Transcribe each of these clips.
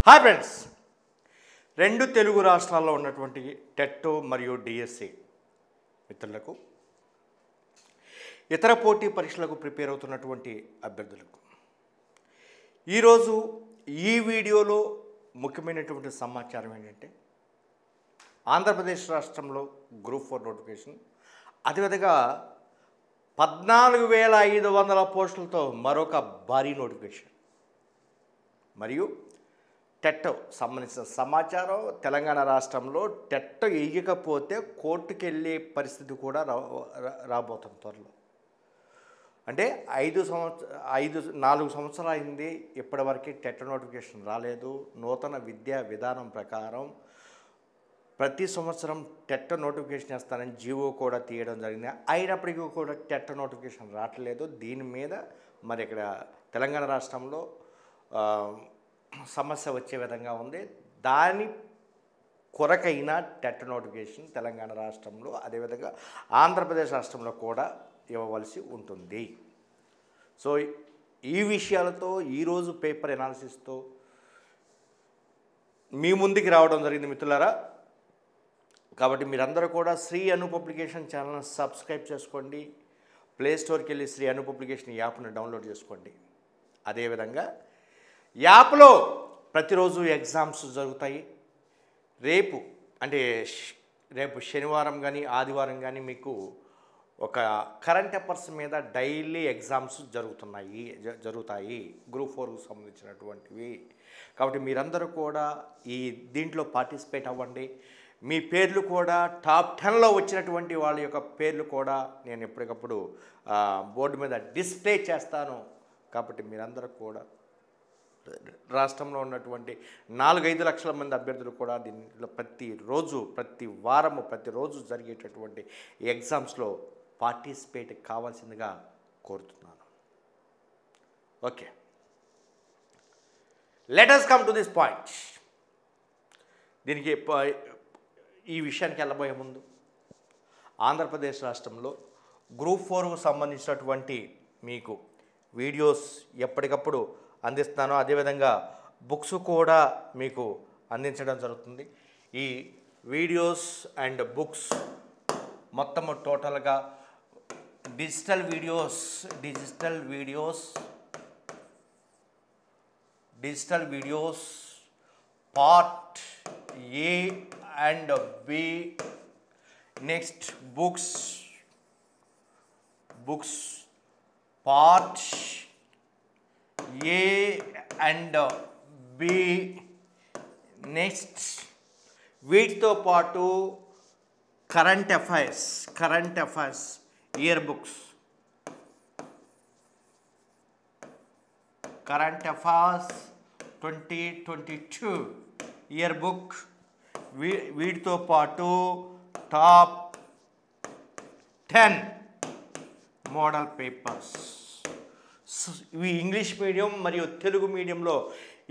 Hi friends, రెండు తెలుగు రాష్ట్రాల్లో ఉన్నటువంటి టెట్ మరియు డిఎస్సి మిత్రులకు, ఇతర పోటీ పరీక్షలకు ప్రిపేర్ అవుతున్నటువంటి అభ్యర్థులకు ఈరోజు ఈ వీడియోలో ముఖ్యమైనటువంటి సమాచారం ఏంటంటే, ఆంధ్రప్రదేశ్ రాష్ట్రంలో గ్రూప్ 4 నోటిఫికేషన్, అదేవిధంగా 14,500 పోస్టులతో మరొక భారీ నోటిఫికేషన్ మరియు టెట్ సంబంధించిన సమాచారం. తెలంగాణ రాష్ట్రంలో టెట్ వేయకపోతే కోర్టుకు వెళ్ళే పరిస్థితి కూడా రాబోతుంది త్వరలో. అంటే 4 సంవత్సరాలు అయింది, ఇప్పటివరకు టెట్ నోటిఫికేషన్ రాలేదు. నూతన విద్యా విధానం ప్రకారం ప్రతి సంవత్సరం టెట్ నోటిఫికేషన్ వేస్తానని జీవో కూడా తీయడం జరిగింది. అయినప్పటికీ కూడా టెట్ నోటిఫికేషన్ రావట్లేదు. దీని మీద మరి ఇక్కడ తెలంగాణ రాష్ట్రంలో సమస్య వచ్చే విధంగా ఉంది. దాని కొరకైన టెట్ నోటిఫికేషన్ తెలంగాణ రాష్ట్రంలో, అదేవిధంగా ఆంధ్రప్రదేశ్ రాష్ట్రంలో కూడా ఇవ్వవలసి ఉంటుంది. సో ఈ విషయాలతో ఈరోజు పేపర్ ఎనాలిసిస్తో మీ ముందుకి రావడం జరిగింది మిత్రులారా. కాబట్టి మీరందరూ కూడా శ్రీ అను పబ్లికేషన్ ఛానల్ని సబ్స్క్రైబ్ చేసుకోండి. ప్లే స్టోర్కి వెళ్ళి శ్రీ అను పబ్లికేషన్ యాప్ను డౌన్లోడ్ చేసుకోండి. అదేవిధంగా యాప్లో ప్రతిరోజు ఎగ్జామ్స్ జరుగుతాయి. రేపు శనివారం కానీ ఆదివారం కానీ మీకు ఒక కరెంట్ అఫైర్స్ మీద డైలీ ఎగ్జామ్స్ జరుగుతాయి గ్రూప్ 4కు సంబంధించినటువంటివి. కాబట్టి మీరందరూ కూడా దీంట్లో పార్టిసిపేట్ అవ్వండి. మీ పేర్లు కూడా టాప్ 10లో వచ్చినటువంటి వాళ్ళ యొక్క పేర్లు కూడా నేను ఎప్పటికప్పుడు బోర్డు మీద డిస్ప్లే చేస్తాను. కాబట్టి మీరందరూ కూడా రాష్ట్రంలో ఉన్నటువంటి 4-5 లక్షల మంది అభ్యర్థులు కూడా దీంట్లో ప్రతిరోజు జరిగేటటువంటి ఎగ్జామ్స్లో పార్టిసిపేట్ కావాల్సిందిగా కోరుతున్నాను. Okay, let us come to this point. దీనికి ఈ విషయానికి వెళ్ళబోయే ముందు ఆంధ్రప్రదేశ్ రాష్ట్రంలో గ్రూప్ 4కు సంబంధించినటువంటి మీకు వీడియోస్ ఎప్పటికప్పుడు అందిస్తాను. అదేవిధంగా బుక్స్ కూడా మీకు అందించడం జరుగుతుంది. ఈ వీడియోస్ అండ్ బుక్స్ మొత్తము టోటల్గా digital videos part A and B. Next books part A and B. Next వీటితో పాటు current affairs year books, current affairs 2022 year book. వీటితో పాటు టాప్ 10 మోడల్ పేపర్స్. ఇవి ఇంగ్లీష్ మీడియం మరియు తెలుగు మీడియంలో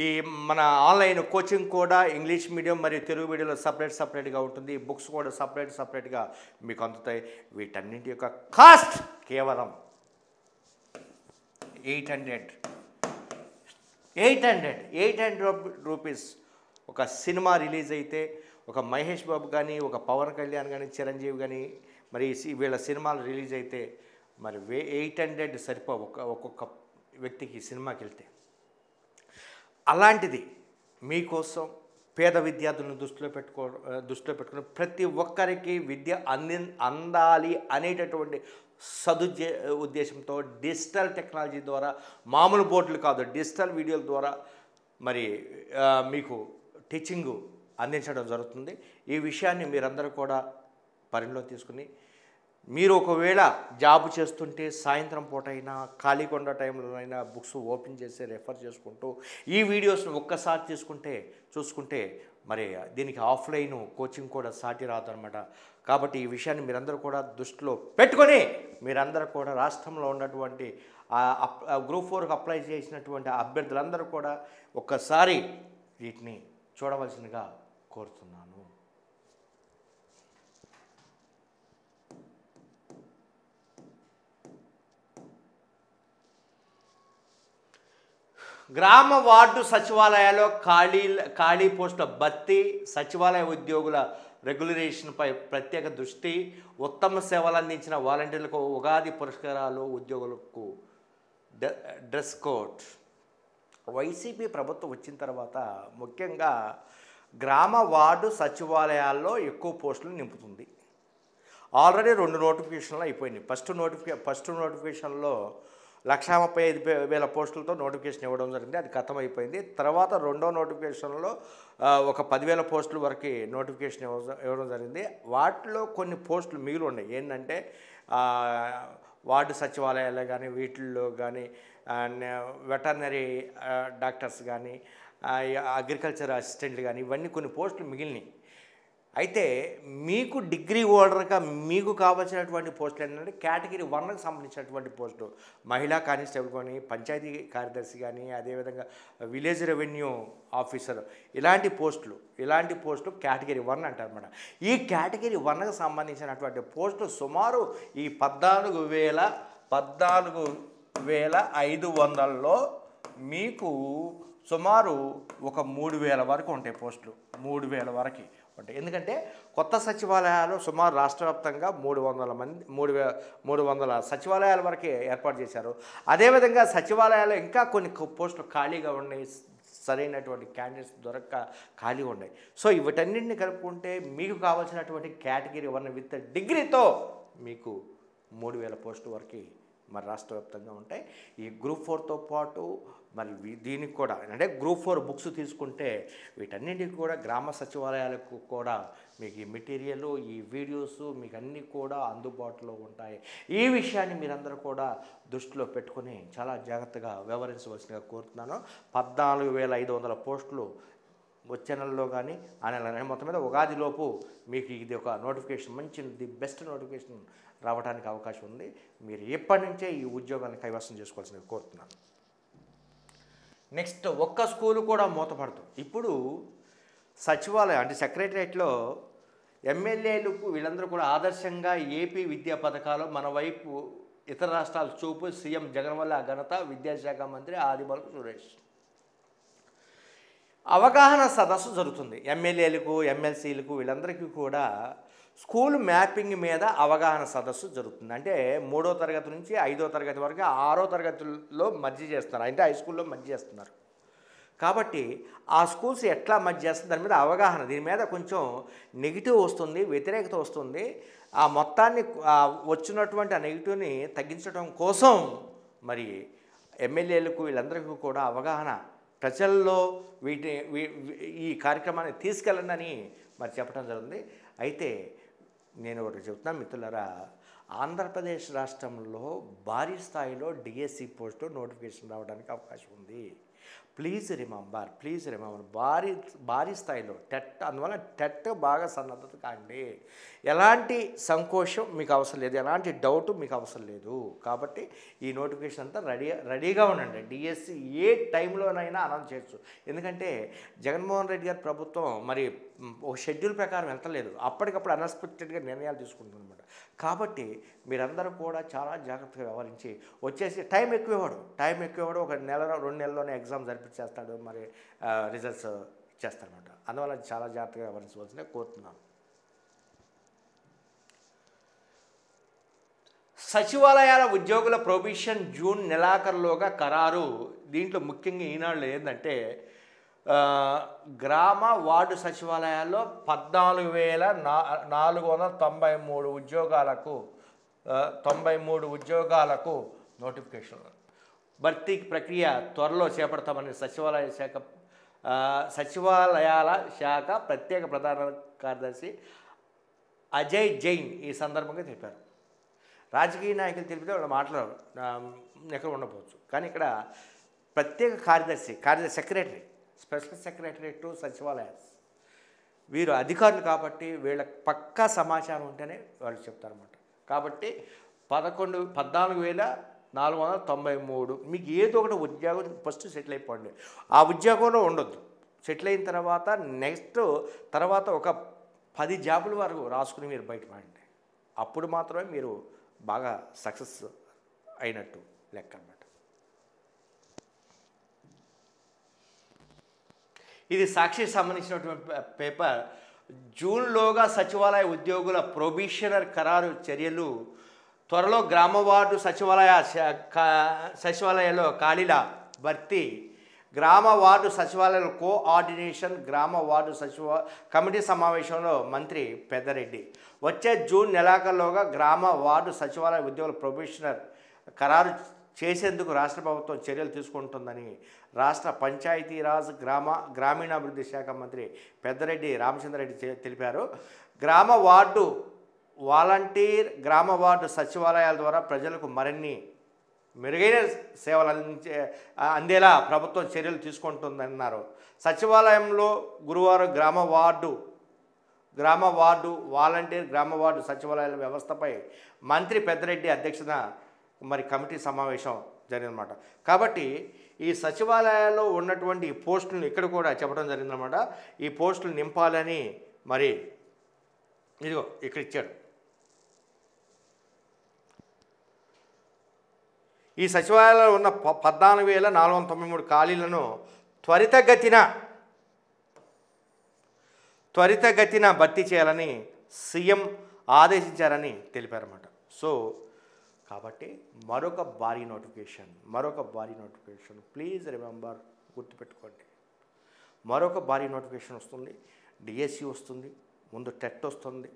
ఈ మన ఆన్లైన్ కోచింగ్ కూడా ఇంగ్లీష్ మీడియం మరియు తెలుగు మీడియంలో సపరేట్గా ఉంటుంది. బుక్స్ కూడా సపరేట్గా మీకు అందుతాయి. వీటన్నింటి యొక్క కాస్ట్ కేవలం 800 రూపీస్. ఒక సినిమా రిలీజ్ అయితే ఒక మహేష్ బాబు కానీ, ఒక పవన్ కళ్యాణ్ కానీ, చిరంజీవి కానీ, మరి వీళ్ళ సినిమాలు రిలీజ్ అయితే మరి 800 సరిపోవు ఒక్కొక్క వ్యక్తికి సినిమాకి వెళ్తే. అలాంటిది మీకోసం పేద విద్యార్థులను దృష్టిలో పెట్టుకుని ప్రతి ఒక్కరికి విద్య అందాలి అనేటటువంటి ఉద్దేశంతో డిజిటల్ టెక్నాలజీ ద్వారా, మామూలు బోర్డులు కాదు, డిజిటల్ వీడియోల ద్వారా మరి మీకు టీచింగ్ అందించడం జరుగుతుంది. ఈ విషయాన్ని మీరందరూ కూడా పరిగణలో తీసుకుని, మీరు ఒకవేళ జాబ్ చేస్తుంటే సాయంత్రం పూట అయినా ఖాళీ కొండ టైంలోనైనా బుక్స్ ఓపెన్ చేసి రెఫర్ చేసుకుంటూ ఈ వీడియోస్ని ఒక్కసారి చూసుకుంటే మరి దీనికి ఆఫ్లైన్ కోచింగ్ కూడా సాటి రాదనమాట. కాబట్టి ఈ విషయాన్ని మీరందరూ కూడా దృష్టిలో పెట్టుకొని మీరందరూ కూడా రాష్ట్రంలో ఉన్నటువంటి గ్రూప్ 4కు అప్లై చేసినటువంటి అభ్యర్థులందరూ కూడా ఒక్కసారి వీటిని చూడవలసిందిగా కోరుతున్నాను. గ్రామ వార్డు సచివాలయాల్లో ఖాళీ పోస్టుల భర్తీ, సచివాలయ ఉద్యోగుల రెగ్యులరేషన్పై ప్రత్యేక దృష్టి, ఉత్తమ సేవలు అందించిన వాలంటీర్లకు ఉగాది పురస్కారాలు, ఉద్యోగులకు డ్రెస్ కోడ్. వైసీపీ ప్రభుత్వం వచ్చిన తర్వాత ముఖ్యంగా గ్రామ వార్డు సచివాలయాల్లో ఎక్కువ పోస్టులు నింపుతుంది. ఆల్రెడీ 2 నోటిఫికేషన్లు అయిపోయినాయి. ఫస్ట్ నోటిఫికేషన్లో 1,35,000 పోస్టులతో నోటిఫికేషన్ ఇవ్వడం జరిగింది. అది ఖతం అయిపోయింది. తర్వాత రెండో నోటిఫికేషన్లో ఒక 10,000 పోస్టుల వరకు నోటిఫికేషన్ ఇవ్వడం జరిగింది. వాటిలో కొన్ని పోస్టులు మిగిలి ఉన్నాయి. ఏంటంటే వార్డు సచివాలయాలు కానీ, వీటిల్లో కానీ వెటర్నరీ డాక్టర్స్ కానీ, అగ్రికల్చర్ అసిస్టెంట్లు కానీ, ఇవన్నీ కొన్ని పోస్టులు మిగిలినాయి. అయితే మీకు డిగ్రీ హోల్డర్గా మీకు కావాల్సినటువంటి పోస్టులు ఏంటంటే కేటగిరీ 1కి సంబంధించినటువంటి పోస్టులు, మహిళా కానిస్టేబుల్ కానీ, పంచాయతీ కార్యదర్శి కానీ, అదేవిధంగా విలేజ్ రెవెన్యూ ఆఫీసర్, ఇలాంటి పోస్టులు కేటగిరీ 1 అంటారు అన్నమాట. ఈ కేటగిరీ 1కి సంబంధించినటువంటి పోస్టులు సుమారు ఈ 14,500లో మీకు సుమారు ఒక 3,000 వరకు ఉంటాయి పోస్టులు. 3,000 వరకు ఉంటాయి. ఎందుకంటే కొత్త సచివాలయాలు సుమారు రాష్ట్ర వ్యాప్తంగా 300 సచివాలయాల వరకే ఏర్పాటు చేశారు. అదేవిధంగా సచివాలయాలు ఇంకా కొన్ని పోస్టులు ఖాళీగా ఉన్నాయి, సరైనటువంటి క్యాండిడేట్స్ దొరక్క ఖాళీగా ఉన్నాయి. సో వీటన్నింటిని కలుపుకుంటే మీకు కావాల్సినటువంటి కేటగిరీ 1 విత్ డిగ్రీతో మీకు 3,000 పోస్టుల వరకు మరి రాష్ట్ర వ్యాప్తంగా ఉంటాయి. ఈ గ్రూప్ 4తో పాటు మరి దీనికి కూడా అంటే గ్రూప్ 4 బుక్స్ తీసుకుంటే వీటన్నింటికి కూడా గ్రామ సచివాలయాలకు కూడా మీకు ఈ మెటీరియల్, ఈ వీడియోస్ మీకు అన్నీ కూడా అందుబాటులో ఉంటాయి. ఈ విషయాన్ని మీరందరూ కూడా దృష్టిలో పెట్టుకొని చాలా జాగ్రత్తగా వ్యవహరించవలసిందిగా కోరుతున్నాను. 14,500 పోస్టులు వచ్చే నెలలో కానీ ఆ నెల మొత్తం మీద ఉగాదిలోపు మీకు ఇది ఒక నోటిఫికేషన్, మంచి ది బెస్ట్ నోటిఫికేషన్ రావడానికి అవకాశం ఉంది. మీరు ఎప్పటి నుంచే ఈ ఉద్యోగాన్ని కైవసం చేసుకోవాల్సిందిగా కోరుతున్నాను. నెక్స్ట్, ఒక్క స్కూలు కూడా మూతపడదు. ఇప్పుడు సచివాలయం అంటే సెక్రటరియట్లో ఎమ్మెల్యేలకు వీళ్ళందరూ కూడా ఆదర్శంగా ఏపీ విద్యా పథకాలు మన వైపు ఇతర రాష్ట్రాల చూపు సీఎం జగన్ వల్ల ఘనత విద్యాశాఖ మంత్రి ఆదిమూలపు సురేష్. అవగాహన సదస్సు జరుగుతుంది. ఎమ్మెల్యేలకు, ఎమ్మెల్సీలకు వీళ్ళందరికీ కూడా స్కూల్ మ్యాపింగ్ మీద అవగాహన సదస్సు జరుగుతుంది. అంటే 3వ తరగతి నుంచి 5వ తరగతి వరకు 6వ తరగతిలో మర్జీ చేస్తున్నారు, అంటే హై స్కూల్లో మర్జీ చేస్తున్నారు. కాబట్టి ఆ స్కూల్స్ ఎట్లా మర్జీ చేస్తుంది దాని మీద అవగాహన, దీని మీద కొంచెం నెగిటివ్ వస్తుంది, వ్యతిరేకత వస్తుంది. ఆ మొత్తాన్ని వచ్చినటువంటి ఆ నెగిటివ్ని తగ్గించడం కోసం మరి ఎమ్మెల్యేలకు వీళ్ళందరికీ కూడా అవగాహన ప్రజల్లో ఈ కార్యక్రమాన్ని తీసుకెళ్ళండి అని మరి చెప్పడం జరిగింది. అయితే నేను ఒకటి చెప్తున్నాను మిత్రులారా, ఆంధ్రప్రదేశ్ రాష్ట్రంలో భారీ స్థాయిలో డిఎస్సి పోస్టు నోటిఫికేషన్ రావడానికి అవకాశం ఉంది. ప్లీజ్ రిమెంబర్ భారీ స్థాయిలో టెట్, అందువల్ల టెట్ బాగా సన్నద్ధత కాండి. ఎలాంటి సంకోచం మీకు అవసరం లేదు, ఎలాంటి డౌట్ మీకు అవసరం లేదు. కాబట్టి ఈ నోటిఫికేషన్ అంతా రెడీగా ఉండండి. డిఎస్సి ఏ టైంలోనైనా అనౌన్స్ చేయొచ్చు. ఎందుకంటే జగన్మోహన్ రెడ్డి గారి ప్రభుత్వం మరి ఒక షెడ్యూల్ ప్రకారం వెళ్తలేదు, అప్పటికప్పుడు అన్ఎక్స్పెక్టెడ్గా నిర్ణయాలు తీసుకుంటుందన్నమాట. కాబట్టి మీరందరూ కూడా చాలా జాగ్రత్తగా వ్యవహరించి వచ్చేసి టైం ఎక్కువ ఇవ్వడు, ఒక నెల 2 నెలల్లోనే ఎగ్జామ్ జరిపించేస్తాడు, మరి రిజల్ట్స్ ఇచ్చేస్తాడనమాట. అందువల్ల చాలా జాగ్రత్తగా వ్యవహరించవలసిందే కోరుతున్నాను. సచివాలయాల ఉద్యోగుల ప్రొబిషన్ జూన్ నెలాఖరులోగా ఖరారు. దీంట్లో ముఖ్యంగా ఈనాళ్ళు ఏంటంటే గ్రామ వార్డు సచివాలయాల్లో 14,493 ఉద్యోగాలకు నోటిఫికేషన్. భర్తీ ప్రక్రియ త్వరలో చేపడతామని సచివాలయాల శాఖ ప్రత్యేక ప్రధాన కార్యదర్శి అజయ్ జైన్ ఈ సందర్భంగా తెలిపారు. రాజకీయ నాయకులు తెలిపితే వాళ్ళ మాటలు ఎక్కడ ఉండకపోవచ్చు, కానీ ఇక్కడ ప్రత్యేక కార్యదర్శి సెక్రటరీ, స్పెషల్ సెక్రటరీ టు సచివాలయాస్, వీరు అధికారులు కాబట్టి వీళ్ళకి పక్కా సమాచారం ఉంటేనే వాళ్ళు చెప్తారన్నమాట. కాబట్టి 14,493 మీకు ఏదో ఒకటి ఉద్యోగం ఫస్ట్ సెటిల్ అయిపోండి. ఆ ఉద్యోగంలో ఉండొద్దు. సెటిల్ అయిన తర్వాత తర్వాత ఒక 10 జాబుల వరకు రాసుకుని మీరు బయటపడండి. అప్పుడు మాత్రమే మీరు బాగా సక్సెస్ అయినట్టు లెక్క అన్నమాట. ఇది సాక్షికి సంబంధించినటువంటి పేపర్. జూన్లోగా సచివాలయ ఉద్యోగుల ప్రొబేషనర్ ఖరారు చర్యలు, త్వరలో గ్రామ వార్డు సచివాలయాల్లో ఖాళీల భర్తీ, గ్రామ వార్డు సచివాలయాల కోఆర్డినేషన్, గ్రామ వార్డు కమిటీ సమావేశంలో మంత్రి పెద్దారెడ్డి. వచ్చే జూన్ నెలాఖరులోగా గ్రామ వార్డు సచివాలయ ఉద్యోగుల ప్రొబేషనర్ ఖరారు చేసేందుకు రాష్ట్ర ప్రభుత్వం చర్యలు తీసుకుంటుందని రాష్ట్ర పంచాయతీరాజ్ గ్రామీణాభివృద్ధి శాఖ మంత్రి పెద్దారెడ్డి రామచంద్రారెడ్డి తెలిపారు. గ్రామ వార్డు వాలంటీర్, గ్రామ వార్డు సచివాలయాల ద్వారా ప్రజలకు మరిన్ని మెరుగైన సేవలు అందేలా ప్రభుత్వం చర్యలు తీసుకుంటుందన్నారు. సచివాలయంలో గురువారం గ్రామ వార్డు వాలంటీర్, గ్రామ వార్డు సచివాలయాల వ్యవస్థపై మంత్రి పెద్దారెడ్డి అధ్యక్షతన కమిటీ సమావేశం జరిగిందన్నమాట. కాబట్టి ఈ సచివాలయాల్లో ఉన్నటువంటి పోస్టులను ఇక్కడ కూడా చెప్పడం జరిగిందన్నమాట. ఈ పోస్టులు నింపాలని ఇదిగో ఇక్కడ ఇచ్చాడు. ఈ సచివాలయాల్లో ఉన్న 14,493 ఖాళీలను త్వరితగతిన భర్తీ చేయాలని సీఎం ఆదేశించారని తెలిపారన్నమాట. సో కాబట్టి మరొక భారీ నోటిఫికేషన్ ప్లీజ్ రిమెంబర్, గుర్తుపెట్టుకోండి. మరొక భారీ నోటిఫికేషన్ వస్తుంది. డిఎస్సి వస్తుంది, ముందు టెట్ వస్తుంది,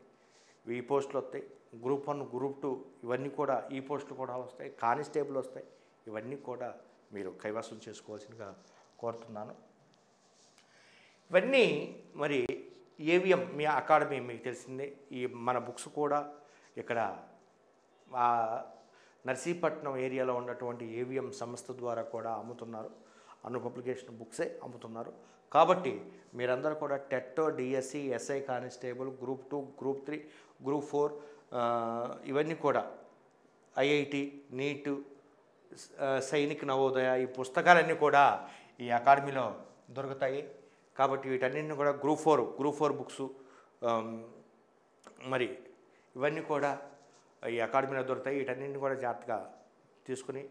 ఈ పోస్టులు వస్తాయి, గ్రూప్ 1 గ్రూప్ 2 ఇవన్నీ కూడా ఈ పోస్టులు కూడా వస్తాయి, కానిస్టేబుల్ వస్తాయి. ఇవన్నీ కూడా మీరు కైవసం చేసుకోవాల్సిందిగా కోరుతున్నాను. ఇవన్నీ ఏవిఎం మీ అకాడమీ మీకు తెలిసిందే. ఈ మన బుక్స్ కూడా ఇక్కడ నర్సీపట్నం ఏరియాలో ఉన్నటువంటి ఏవిఎం సంస్థ ద్వారా కూడా అమ్ముతున్నారు. అను పబ్లికేషన్ బుక్సే అమ్ముతున్నారు. కాబట్టి మీరందరూ కూడా TET, DSC, SI constable, group 2 group 3 group 4 ఇవన్నీ కూడా ఐఐటి, నీట్, సైనిక్ నవోదయ ఈ పుస్తకాలన్నీ కూడా ఈ అకాడమీలో దొరుకుతాయి. కాబట్టి వీటన్నింటిని కూడా గ్రూప్ 4 బుక్స్ ఇవన్నీ కూడా ఈ అకాడమీలో దొరుకుతాయి. వీటన్నింటిని కూడా జాగ్రత్తగా తీసుకుని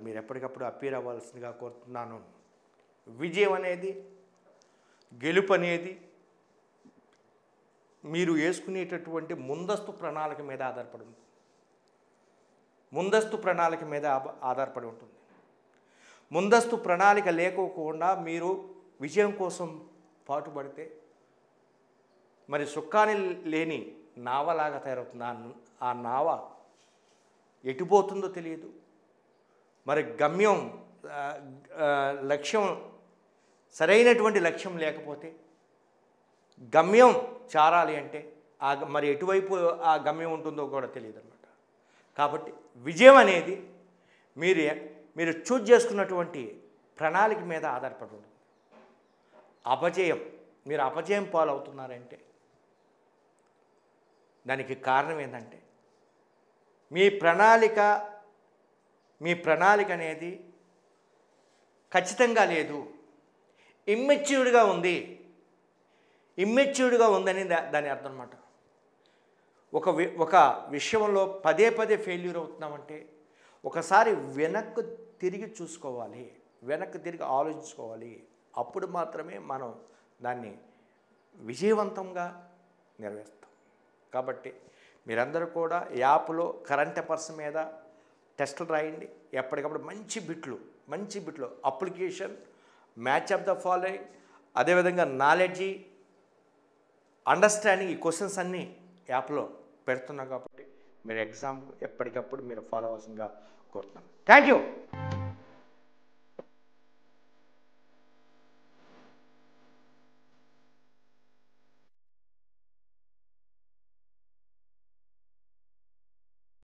మీరు ఎప్పటికప్పుడు అపీర్ అవ్వాల్సిందిగా కోరుతున్నాను. విజయం అనేది, గెలుపు అనేది మీరు వేసుకునేటటువంటి ముందస్తు ప్రణాళిక మీద ఆధారపడి ఉంటుంది. ముందస్తు ప్రణాళిక లేకోకుండా మీరు విజయం కోసం పాటుపడితే సుక్కాని లేని నావలాగా తయారవుతుంది. ఆ నావ ఎటుపోతుందో తెలియదు. గమ్యం లక్ష్యం సరైనటువంటి లక్ష్యం లేకపోతే గమ్యం చేరాలి అంటే ఎటువైపు ఆ గమ్యం ఉంటుందో కూడా తెలియదు అన్నమాట. కాబట్టి విజయం అనేది మీరు చూజ్ చేసుకున్నటువంటి ప్రణాళిక మీద ఆధారపడి ఉంటుంది. మీరు అపజయం పాలవుతున్నారంటే దానికి కారణం ఏంటంటే మీ ప్రణాళిక అనేది ఖచ్చితంగా లేదు, ఇమ్మెచ్యూర్డ్గా ఉందని దాని అర్థం అన్నమాట. ఒక విషయంలో పదే ఫెయిల్యూర్ అవుతున్నామంటే ఒకసారి వెనక్కు తిరిగి చూసుకోవాలి, వెనక్కి తిరిగి ఆలోచించుకోవాలి. అప్పుడు మాత్రమే మనం దాన్ని విజయవంతంగా నెరవేరుస్తాం. కాబట్టి మీరందరూ కూడా యాప్లో కరెంట్ అఫైర్స్ మీద టెస్టులు రాయండి. ఎప్పటికప్పుడు మంచి బిట్లు application, match of the following, అదేవిధంగా నాలెడ్జీ, అండర్స్టాండింగ్, ఈ క్వశ్చన్స్ అన్నీ యాప్లో పెడుతున్నాం. కాబట్టి మీరు ఎగ్జామ్ ఎప్పటికప్పుడు మీరు ఫాలో అవ్వాల్సిందిగా కోరుతున్నాను. Thank you.